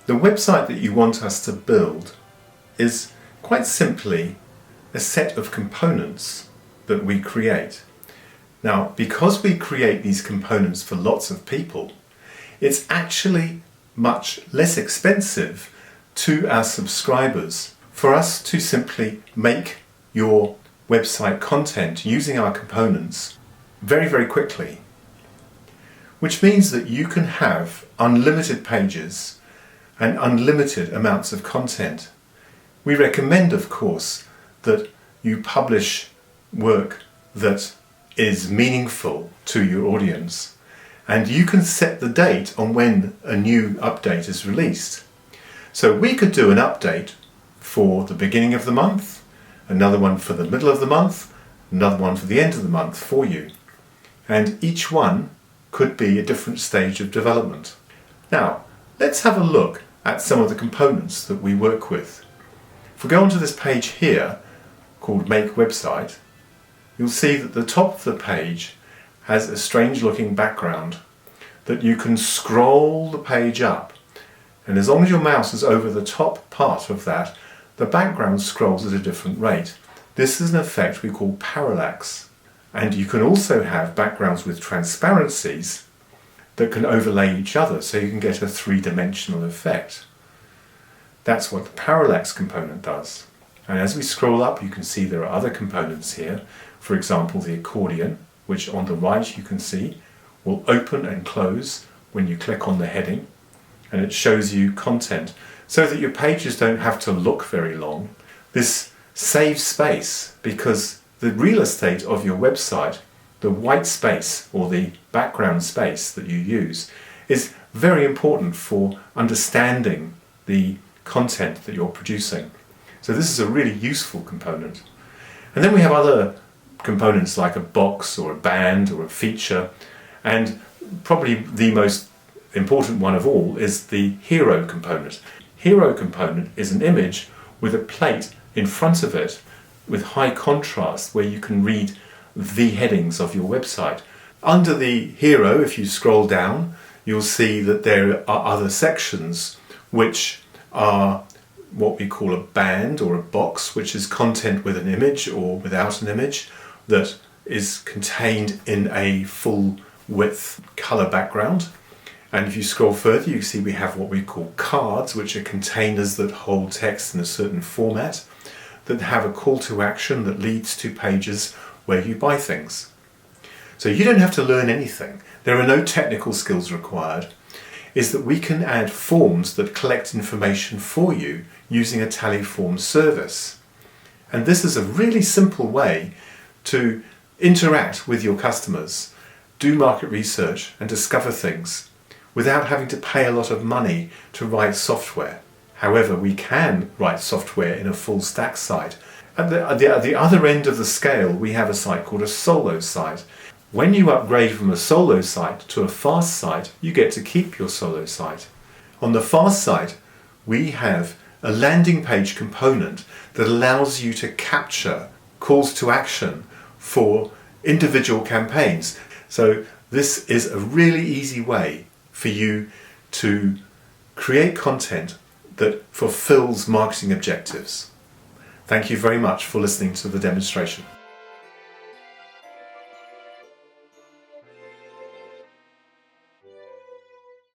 The website that you want us to build is quite simply a set of components that we create. Now, because we create these components for lots of people, it's actually much less expensive to our subscribers for us to simply make your website content using our components very, very quickly. Which means that you can have unlimited pages and unlimited amounts of content. We recommend, of course, that you publish work that is meaningful to your audience, and you can set the date on when a new update is released. So we could do an update for the beginning of the month, another one for the middle of the month, another one for the end of the month for you. And each one could be a different stage of development. Now, let's have a look at some of the components that we work with. If we go onto this page here, called Make Website, you'll see that the top of the page has a strange looking background that you can scroll the page up. And as long as your mouse is over the top part of that, the background scrolls at a different rate. This is an effect we call parallax. And you can also have backgrounds with transparencies that can overlay each other, so you can get a three-dimensional effect. That's what the parallax component does. And as we scroll up, you can see there are other components here. For example, the accordion, which on the right you can see will open and close when you click on the heading, and it shows you content so that your pages don't have to look very long. This saves space because the real estate of your website, the white space or the background space that you use, is very important for understanding the content that you're producing. So this is a really useful component. And then we have other components like a box or a band or a feature, and probably the most important one of all is the hero component. Hero component is an image with a plate in front of it with high contrast where you can read the headings of your website. Under the hero, if you scroll down, you'll see that there are other sections which are what we call a band or a box, which is content with an image or without an image that is contained in a full width color background. And if you scroll further, you see we have what we call cards, which are containers that hold text in a certain format, that have a call to action that leads to pages where you buy things. So you don't have to learn anything. There are no technical skills required. Is that we can add forms that collect information for you using a tally form service. And this is a really simple way to interact with your customers, do market research and discover things without having to pay a lot of money to write software. However, we can write software in a full stack site. At the other end of the scale, we have a site called a solo site. When you upgrade from a solo site to a fast site, you get to keep your solo site. On the fast site, we have a landing page component that allows you to capture calls to action for individual campaigns. So this is a really easy way for you to create content that fulfills marketing objectives. Thank you very much for listening to the demonstration.